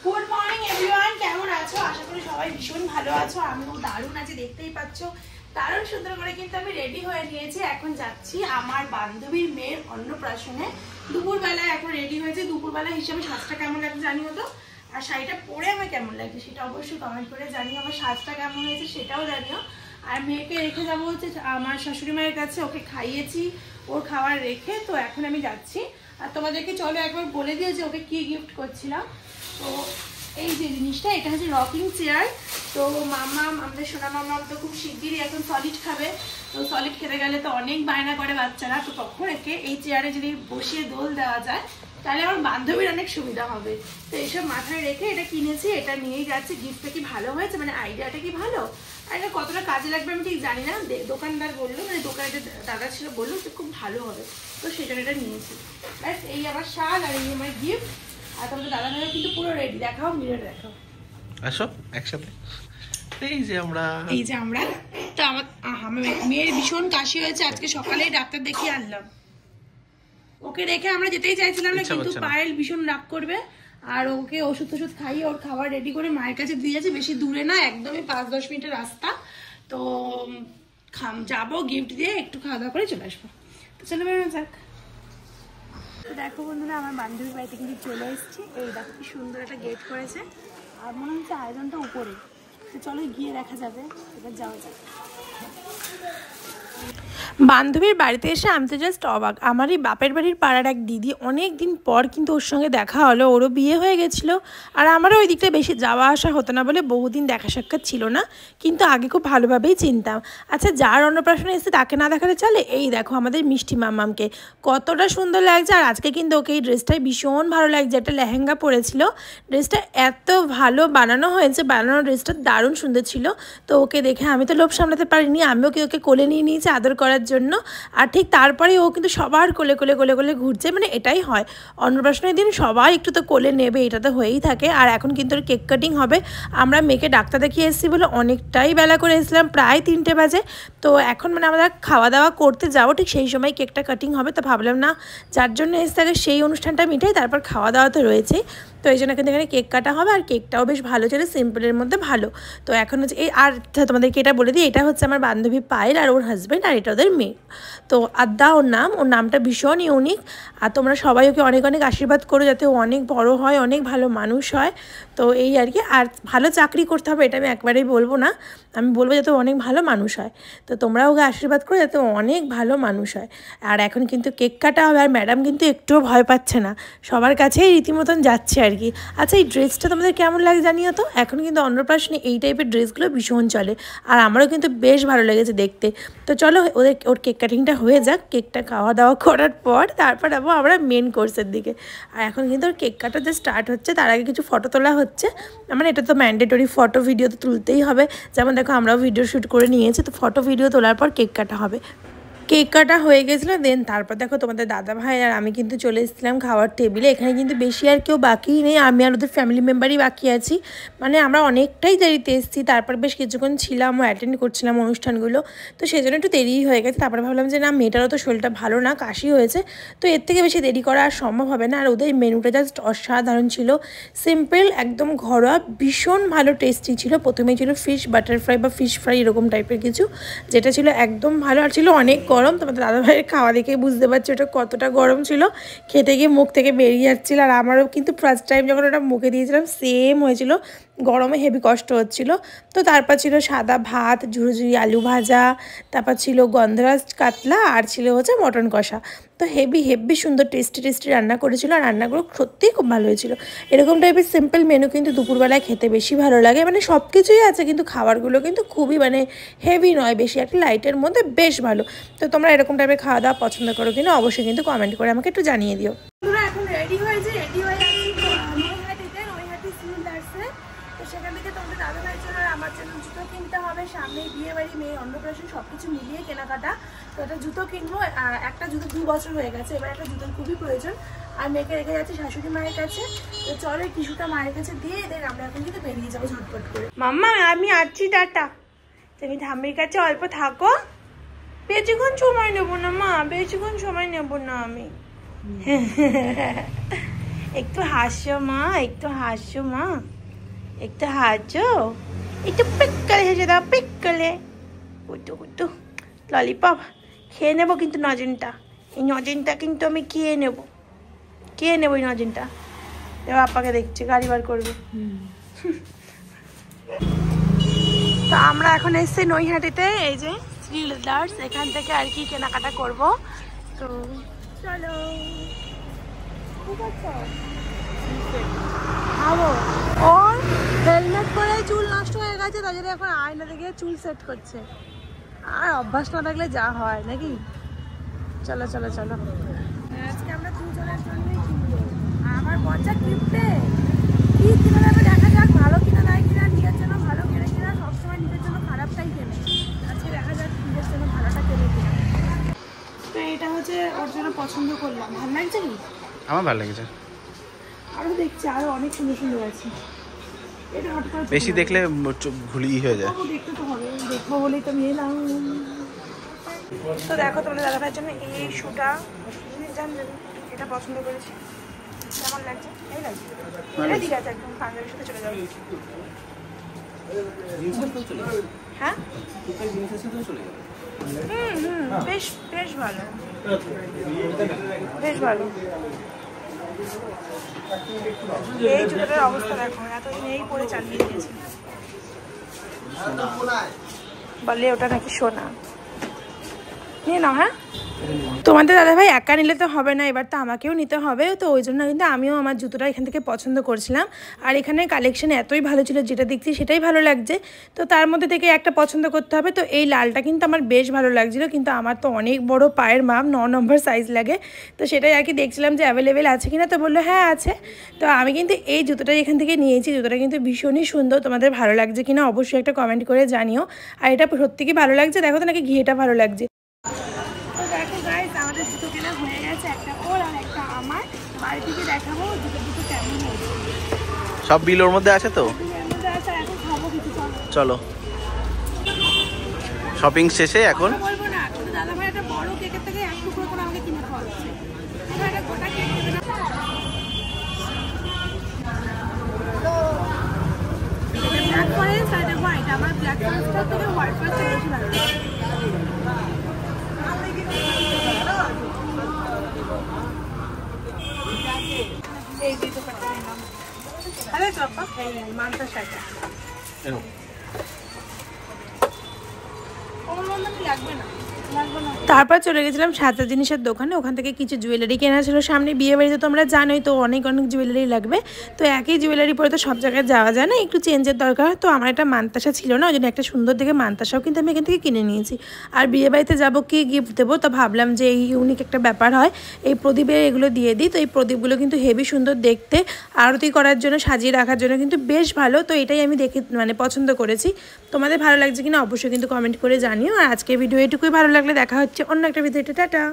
Good morning everyone, কেমন আছো? আশা করি সবাই ভীষণ ভালো আছো। আমিও দারুণ আছি, দেখতেই পাচ্ছ। দারুণ সুন্দর করে কিন্তু আমি রেডি হয়ে নিয়েছি। এখন যাচ্ছি আমার বান্ধবীর মেয়ের অন্নপ্রাশনে। দুপুরবেলায় এখন রেডি হয়েছে। দুপুরবেলা হিসেবে সাজটা কেমন লাগছে জানিও তো, আর শাড়িটা পরে আমার কেমন লাগছে সেটা অবশ্যই কমেন্ট করে জানিও। আমার সাজটা কেমন হয়েছে সেটাও জানিও। আর মেয়েকে রেখে যাবো হচ্ছে আমার শাশুড়ি মায়ের কাছে। ওকে খাইয়েছি, ওর খাবার রেখে তো এখন আমি যাচ্ছি। আর তোমাদেরকে চলো একবার বলে দিও যে ওকে কি গিফট করছিলাম। তো এই যে জিনিসটা, এটা হচ্ছে রকিং চেয়ার। তো মাম্মাম, আমাদের সোনা মাম্মাম তো খুব শিগগিরই এখন সলিড খাবে। তো সলিড খেতে গেলে তো অনেক বায়না করে বাচ্চারা। তো তখন একে এই চেয়ারে যদি বসিয়ে দোল দেওয়া যায় তাহলে আমার বান্ধবীর অনেক সুবিধা হবে। তো এইসব মাথায় রেখে এটা কিনেছি, এটা নিয়েই যাচ্ছি। গিফটটা কি ভালো হয়েছে, মানে আইডিয়াটা কি ভালো, আর এটা কতটা কাজে লাগবে আমি ঠিক জানি না। দোকানদার বললো, মানে দোকানে যে দাদা ছিল বললো যে খুব ভালো হবে। তো সেটা এটা নিয়েছি। ব্যাস, এই আমার সাজ আর এই আমার গিফট। আর তোমাদের দাদা ভাই কিন্তু পুরো রেডি। দেখাও, মিরর দেখাও, আসো একসাথে। এই যে আমরা তো আমার মেয়ের ভীষণ কাশি হয়েছে। আজকে সকালেই ডাক্তার দেখিয়ে আনলাম। ওকে রেখে আমরা যেতেই চাইছিলাম না, কিন্তু পায়েল ভীষণ রাগ করবে। আর ওকে ওষুধ খাইয়ে ওর খাবার রেডি করে মায়ের কাছে দিয়ে যাচ্ছে। বেশি দূরে না, একদমই 5-10 মিনিটের রাস্তা। তো যাবো, গিফট দিয়ে একটু খাওয়া দাওয়া করে চলে আসবো। তো চলো বেরোনো যাক। তো দেখো বন্ধুরা, আমার বান্ধবীর বাড়িতে কিন্তু চলে এসেছি। এই দেখো কি সুন্দর একটা গেট করেছে, আর মনে হচ্ছে আয়োজনটা উপরে। তো চলো গিয়ে দেখা যাবে, এবার যাওয়া যাক। বান্ধবীর বাড়িতে এসে আমি তো জাস্ট অবাক। আমারই বাপের বাড়ির পাড়ার এক দিদি, অনেক দিন পর কিন্তু ওর সঙ্গে দেখা হলো। ওরও বিয়ে হয়ে গেছিলো, আর আমারও ওই দিকটা বেশি যাওয়া আসা হতো না বলে বহুদিন দেখা সাক্ষাৎ ছিল না, কিন্তু আগে খুব ভালোভাবেই চিনতাম। আচ্ছা, যার অন্নপ্রাশনে এসে তাকে না দেখালে চলে? এই দেখো আমাদের মিষ্টি মাম্মামকে কতটা সুন্দর লাগছে। আর আজকে কিন্তু ওকে এই ড্রেসটাই ভীষণ ভালো লাগছে। একটা লেহেঙ্গা পরেছিল, ড্রেসটা এত ভালো বানানো হয়েছে, বানানো ড্রেসটা দারুণ সুন্দর ছিল। তো ওকে দেখে আমি তো লোভ সামলাতে পারিনি, আমিও ওকে কোলে নিয়ে নিয়েছি আদর করার জন্য। আর ঠিক তারপরে ও কিন্তু সবার কোলে কোলে কোলে কোলে ঘুরছে। মানে এটাই হয় অন্নপ্রাশনের দিন, সবাই একটু তো কোলে নেবে, এটা তো হয়েই থাকে। আর এখন কিন্তু কেক কাটিং হবে। আমরা মেয়েকে ডাক্তার দেখিয়ে এসেছি বলে অনেকটাই বেলা করে এসেছিলাম, প্রায় 3টে বাজে। তো এখন মানে আমরা খাওয়া দাওয়া করতে যাবো, ঠিক সেই সময় কেকটা কাটিং হবে। তো ভাবলাম না, যার জন্য এসে থাকে সেই অনুষ্ঠানটা মিটাই, তারপর খাওয়া দাওয়া তো রয়েছেই। তো এই জন্য কিন্তু এখানে কেক কাটা হবে। আর কেকটাও বেশ ভালো ছিল, সিম্পলের মধ্যে ভালো। তো এখন হচ্ছে এই, আর তোমাদেরকে এটা বলে দিই, এটা হচ্ছে আমার বান্ধবী পায়েল আর ওর হাজব্যান্ড, আর এটা ওদের মেয়ে। তো আদ্যা ওর নাম, ওর নামটা ভীষণ ইউনিক। আর তোমরা সবাই ওকে অনেক অনেক আশীর্বাদ করো যাতে ও অনেক বড় হয়, অনেক ভালো মানুষ হয়। তো এই আর কি। আর ভালো চাকরি করতে হবে এটা আমি একবারেই বলবো না, আমি বলবো যাতে অনেক ভালো মানুষ হয়। তো তোমরা ওকে আশীর্বাদ করো যাতে অনেক ভালো মানুষ হয়। আর এখন কিন্তু কেক কাটা হবে। আর ম্যাডাম কিন্তু একটুও ভয় পাচ্ছে না, সবার কাছেই রীতিমতন যাচ্ছে আর কি। আচ্ছা, এই ড্রেসটা তোমাদের কেমন লাগে জানিও তো। এখন কিন্তু অন্নপ্রাশনে এই টাইপের ড্রেসগুলো ভীষণ চলে, আর আমারও কিন্তু বেশ ভালো লেগেছে দেখতে। তো চলো ওর কেক কাটিংটা হয়ে যাক। কেকটা খাওয়া দাওয়া করার পর তারপর যাবো আমরা মেন কোর্সের দিকে। আর এখন কিন্তু ওর কেক কাটা যে স্টার্ট হচ্ছে, তার আগে কিছু ফটো তোলা হচ্ছে। মানে এটা তো ম্যান্ডেটরি, ফটো ভিডিও তো তুলতেই হবে। যেমন দেখো আমরাও ভিডিও শ্যুট করে নিয়েছি, তো ফটো ভিডিও তোলার পর কেক কাটা হবে। কেক কাটা হয়ে গেছিলো, দেন তারপর দেখো তোমাদের দাদা ভাই আর আমি কিন্তু চলে এসেছিলাম খাওয়ার টেবিলে। এখানে কিন্তু বেশি আর কেউ বাকিই নেই, আমি আর ওদের ফ্যামিলি মেম্বারই বাকি আছি। মানে আমরা অনেকটাই দেরিতে এসেছি, তারপর বেশ কিছুক্ষণ ছিলাম, অ্যাটেন্ড করছিলাম অনুষ্ঠানগুলো। তো সেই জন্য একটু দেরিই হয়ে গেছে। তারপরে ভাবলাম যে না, মেয়েটারও তো শরীরটা ভালো না, কাশি হয়েছে, তো এর থেকে বেশি দেরি করা আর সম্ভব হবে না। আর ওদের মেনুটা জাস্ট অসাধারণ ছিল, সিম্পল একদম ঘরোয়া, ভীষণ ভালো টেস্টি ছিল। প্রথমেই ছিল ফিশ বাটারফ্রাই বা ফিশ ফ্রাই এরকম টাইপের কিছু, যেটা ছিল একদম ভালো। আর ছিল অনেক গরম। তোমাদের দাদাভাইয়ের খাওয়া দেখে বুঝতে পারছি ওটা কতটা গরম ছিল, খেতে গিয়ে মুখ থেকে বেরিয়ে যাচ্ছিল। আর আমারও কিন্তু ফার্স্ট টাইম যখন ওটা মুখে দিয়েছিলাম সেম হয়েছিল, গরমে হেভি কষ্ট হচ্ছিল। তো তারপর ছিল সাদা ভাত, ঝুড়ি আলু ভাজা, তারপর ছিল গন্ধরাজ কাতলা, আর ছিল হচ্ছে মটন কষা। তো হেভি সুন্দর টেস্টি রান্না করেছিল। আর রান্নাগুলো সত্যিই খুব ভালো হয়েছিল। এরকম টাইপের সিম্পল মেনু কিন্তু দুপুরবেলায় খেতে বেশি ভালো লাগে। মানে সব কিছুই আছে, কিন্তু খাবারগুলো কিন্তু খুবই মানে হেভি নয়, বেশি একটা লাইটের মধ্যে বেশ ভালো। তো তোমরা এরকম টাইপের খাওয়া দাওয়া পছন্দ করো কিনা অবশ্যই কিন্তু কমেন্ট করে আমাকে একটু জানিয়ে দিও। তোমরা এখন রেডি হয়ে তো সেখান থেকে তোমাদের দাদা ভাইয়ের জন্য আর আমার জন্য জুতো কিনতে হবে। সামনে বিয়ে বাড়ি, মেয়ে অন্নপ্রাশন, সব কিছু মিলিয়ে কেনাকাটা। তো একটা জুতো কিনবো। একটা জুতো 2 বছর হয়ে গেছে, এবার একটা জুতোর খুবই প্রয়োজন। আর মেয়েকে রেখে যাচ্ছি শাশুড়ি মায়ের কাছে। তো চলো টিস্যুটা মায়ের কাছে দিয়ে দেন আমরা এখন কিন্তু বেরিয়ে যাবো ঝটপট করে। মাম্মা আমি আসছি, টাটা। তুমি ঠাম্মির কাছে অল্প থাকো, বেশিক্ষণ সময় নেবো না মা, বেশিক্ষণ সময় নেবো না আমি। একটু হাসো মা, একটু হাসো মা, একটু হাসো, একটু পিক করে হেসে দাও, পিক করে। কুটু কুটু ললিপপ খেয়ে নেবো কিন্তু নজনটা, এই নজনটা কিন্তু আমি খেয়ে নেবো এই নজনটা। এবার আপাকে দেখছি গাড়ি বার করবে। তো আমরা এখন এসছি নৈহাটিতে, এই যে শ্রী লেদার্স, এখান থেকে আর কি কেনাকাটা করব। তো চলো। ওর হেলমেট পরে চুল নষ্ট হয়ে গেছে, তাই জন্য এখন আয়না দেখে চুল সেট করছে। আর অভ্যাস না থাকলে যা হয় নাকি। চলো চলো চলো, আজকে আমরা দুজনের জন্যই কিনবো। আমার পঞ্চাশ কিনতে কি কিনা যাবে দেখা যাক, ভালো কিনা নাই কিনা। নিজের জন্য ভালো কেনে কিনা, সবসময় নিজের জন্য খারাপটাই কেনে। আজকে দেখা যাক নিজের জন্য ভালোটা কেনে কিনা। তো এটা হচ্ছে ওর জন্য পছন্দ করলাম। ভালো লাগছে কি? আমার ভালো লেগেছে। আরো দেখছি আরো অনেক সুন্দর সুন্দর আছে। এটা হট করে বেশি দেখলে ঘুলি হয়ে যায়। দেখতে তো হবে, দেখবো বলেই তো আমি এলাম। তো দেখো তোমাদের দাদাভাইয়ের জন্য এই শুটা জানবেন, এটা পছন্দ করেছি। কেমন লাগছে? এই লাগছে, এটা ঠিক আছে, একদম পাঞ্জাবির সাথে চলে যাবে। হ্যাঁ বেশ বেশ ভালো, বেশ ভালো। এই জুতোটার অবস্থা দেখো, এতদিন এই পরে চালিয়ে দিয়েছি। বলে ওটা নাকি সোনা, নিয়ে নাও। হ্যাঁ তোমাদের দাদাভাই একা নিলে তো হবে না, এবার তো আমাকেও নিতে হবে। তো ওই জন্য কিন্তু আমিও আমার জুতোটা এখান থেকে পছন্দ করছিলাম। আর এখানে কালেকশন এতই ভালো ছিল, যেটা দেখছি সেটাই ভালো লাগছে। তো তার মধ্যে থেকে একটা পছন্দ করতে হবে। তো এই লালটা কিন্তু আমার বেশ ভালো লাগছিলো, কিন্তু আমার তো অনেক বড় পায়ের মাপ, 9 নম্বর সাইজ লাগে। তো সেটাই আর কি দেখছিলাম যে অ্যাভেলেবেল আছে কিনা। তো বললো হ্যাঁ আছে। তো আমি কিন্তু এই জুতোটাই এখান থেকে নিয়েছি। জুতোটা কিন্তু ভীষণই সুন্দর। তোমাদের ভালো লাগছে কিনা অবশ্যই একটা কমেন্ট করে জানিও। আর এটা সত্যি কি ভালো লাগছে, দেখো তো নাকি ঘিয়েটা ভালো লাগছে। আমাদের জুতো কেনা হয়ে গেছে, একটা ওর আর একটা আমার। বাড়ি থেকে দেখাবো জুতো কেমন হয়েছে। সব বিল ওর মধ্যে আছে তো। এখন খাবো কিছু, চলো। শপিং শেষে এখন বলবো না, কিন্তু দাদা ভাই একটা বড় কেকের থেকে এক টুকরো করে আমাকে কিনে খাওয়াচ্ছে। একটা গোটা কেক দেবে না। ব্ল্যাক ফরেস্ট আর এটা হোয়াইট। আমার ব্ল্যাক ফরেস্টটার থেকে হোয়াইট ফরেস্টটা বেশি ভালো লাগে। এই দুটো কাটা নিলাম। আরে চপ্পা এই মানটা শাড়িটা লাগবে না। তারপর চলে গেছিলাম সাজা জিনিসের দোকানে। ওখান থেকে কিছু জুয়েলারি কেনা ছিল, সামনে বিয়ে বাড়িতে তোমরা জানোই তো অনেক অনেক জুয়েলারি লাগবে। তো একই জুয়েলারি পরে তো সব জায়গায় যাওয়া যায় না, একটু চেঞ্জের দরকার। তো আমার একটা মানতাসা ছিল না, ওই জন্য একটা সুন্দর দেখে মানতাসাও কিন্তু আমি এখান থেকে কিনে নিয়েছি। আর বিয়ে বাড়িতে যাবো, কি গিফট দেবো, তো ভাবলাম যে এই ইউনিক একটা ব্যাপার হয়, এই প্রদীপের এগুলো দিয়ে দিই। তো এই প্রদীপগুলো কিন্তু হেভি সুন্দর দেখতে, আরতি করার জন্য, সাজিয়ে রাখার জন্য কিন্তু বেশ ভালো। তো এটাই আমি দেখে পছন্দ করেছি। তোমাদের ভালো লাগছে কিনা অবশ্যই কিন্তু কমেন্ট করে জানিও। আর আজকের ভিডিও এটুকুই, ভালো লাগলে দেখা হচ্ছে অন্য একটা ভিডিওতে। টাটা।